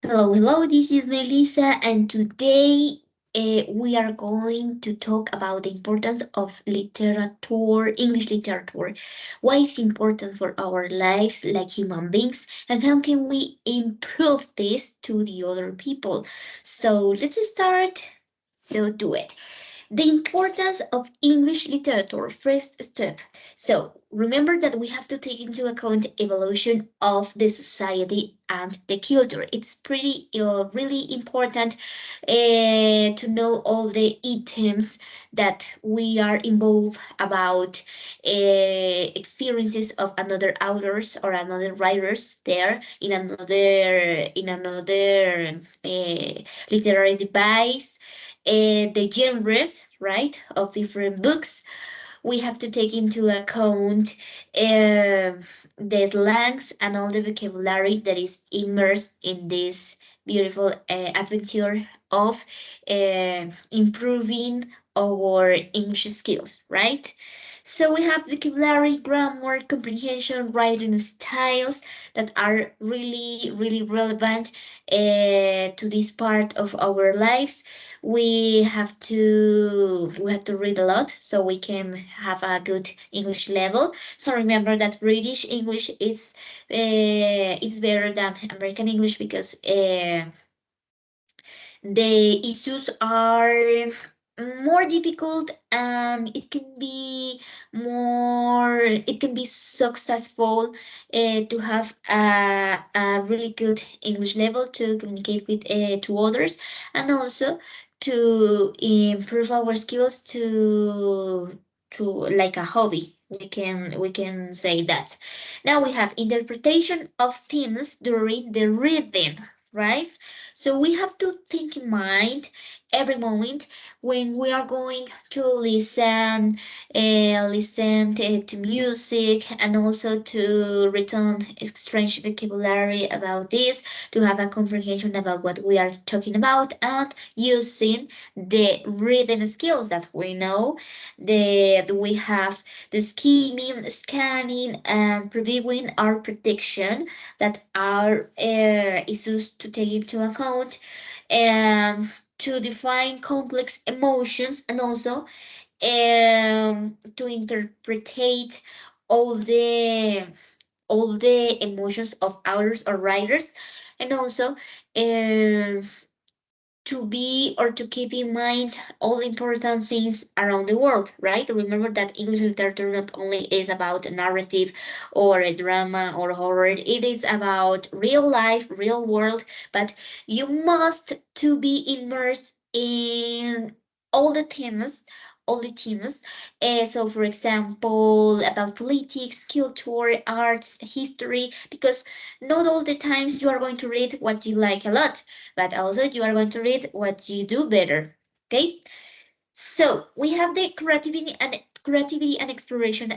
Hello, hello, this is Melissa, and today we are going to talk about the importance of literature, English literature, why it's important for our lives like human beings, and how can we improve this to the other people. So let's start. So do it. The importance of English literature, first step. So remember that we have to take into account evolution of the society and the culture. It's pretty really important to know all the items that we are involved about experiences of another authors or another writers there in another literary device, the genres, right, of different books. We have to take into account uh, the slangs and all the vocabulary that is immersed in this beautiful adventure of improving our English skills, right? So we have vocabulary, grammar, comprehension, writing styles that are really, really relevant to this part of our lives. We have to read a lot so we can have a good English level. So remember that British English is better than American English because the issues are more difficult, and it can be successful to have a really good English level to communicate with to others, and also to improve our skills to like a hobby. We can say that. Now we have interpretation of themes during the reading, right? So we have to think in mind every moment when we are going to listen to music, and also to return strange vocabulary about this, to have a comprehension about what we are talking about, and using the reading skills that we know. We have the skimming, scanning, and previewing our prediction that are issues to take into account, and to define complex emotions, and also to interpretate all the all the emotions of authors or writers, and also um, to be or to keep in mind all important things around the world, right? Remember that English literature not only is about narrative or a drama or horror, it is about real life, real world, but you must to be immersed in all the themes, all the themes. So, for example, about politics, culture, arts, history, because not all the times you are going to read what you like a lot, but also you are going to read what you do better. Okay, so we have the creativity and exploration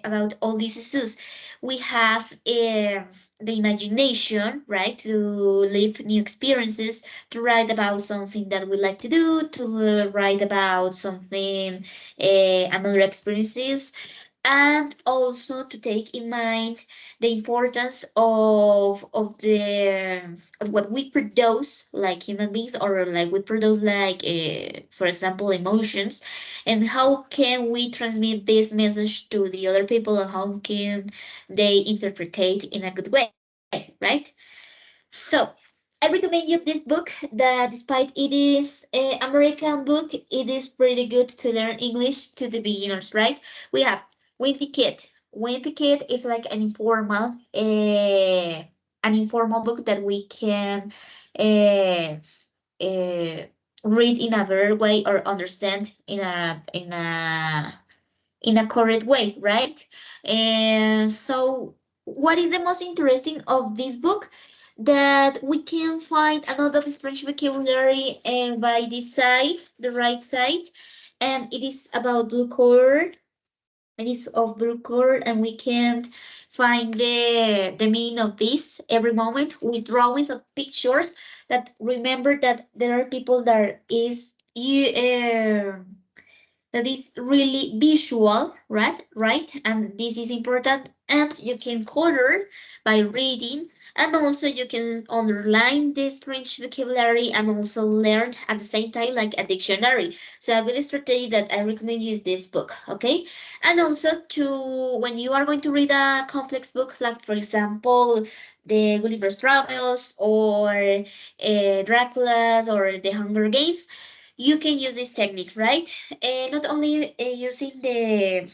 about all these issues. We have the imagination, right, to live new experiences, to write about something that we like to do, to write about something, another experiences, and also to take in mind the importance of what we produce like human beings, or like we produce like for example emotions, and how can we transmit this message to the other people, and how can they interpret it in a good way, right? So I recommend you this book, that despite it is an American book, it is pretty good to learn English to the beginners, right? We have Wimpy Kid. Wimpy Kid is like an informal book that we can uh, uh, read in a better way, or understand in a correct way, right? And so, what is the most interesting of this book? That we can find a lot of Spanish vocabulary by this side, the right side, and it is about blue color. It is of blue color, and we can find the meaning of this every moment with drawings of pictures. That remember that there are people that is you. that is really visual, right, and this is important, and you can color by reading, and also you can underline the strange vocabulary and also learn at the same time like a dictionary. So a good strategy that I recommend you is this book, okay? And also to when you are going to read a complex book, like for example the Gulliver's Travels or Dracula's or the Hunger Games, you can use this technique, right? Not only using the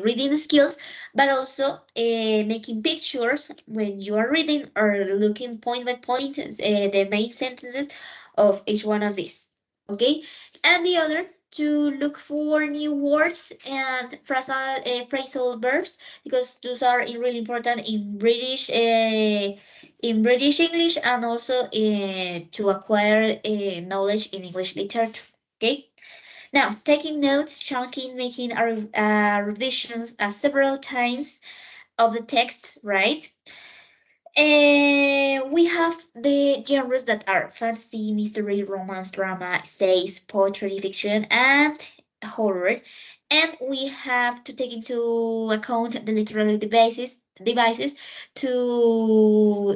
reading skills, but also making pictures when you are reading or looking point by point the main sentences of each one of these. Okay, and the other to look for new words and phrasal verbs, because those are really important in British English, and also to acquire knowledge in English literature. Okay. Now, taking notes, chunking, making revisions several times of the texts, right? We have the genres that are fantasy, mystery, romance, drama, essays, poetry, fiction, and horror. And we have to take into account the literary devices to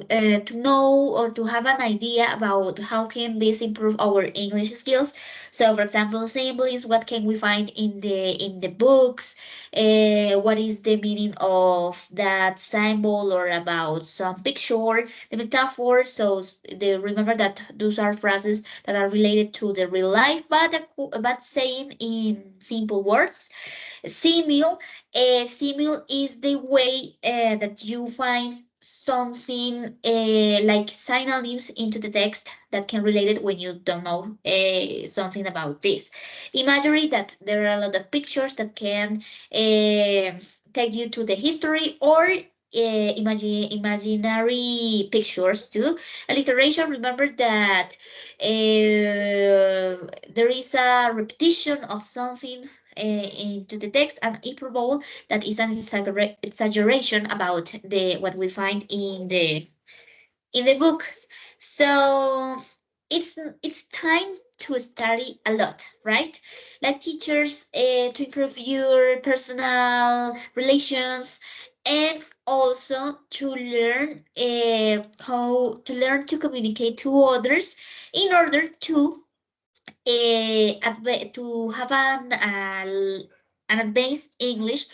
know or to have an idea about how can this improve our English skills. So, for example, symbols, what can we find in the books? What is the meaning of that symbol or about some picture, the metaphor. So remember that those are phrases that are related to the real life, but saying in simple words. Simile is the way that you find something like synonyms into the text that can relate it when you don't know something about this. Imagery, that there are a lot of pictures that can take you to the history, or imaginary pictures too. Alliteration, remember that there is a repetition of something into the text, and hyperbole, that is an exaggeration about the what we find in the books. So it's time to study a lot, right? Like teachers, to improve your personal relations, and also to learn how to learn to communicate to others in order to have an advanced English,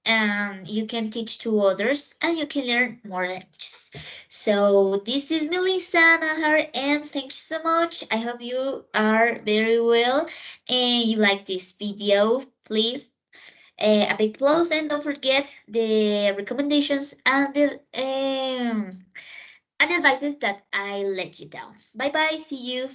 and you can teach to others and you can learn more languages. So this is Melissa Nahar, and thank you so much. I hope you are very well and you like this video. Please a big close, and don't forget the recommendations and advices that I let you down. Bye bye. See you.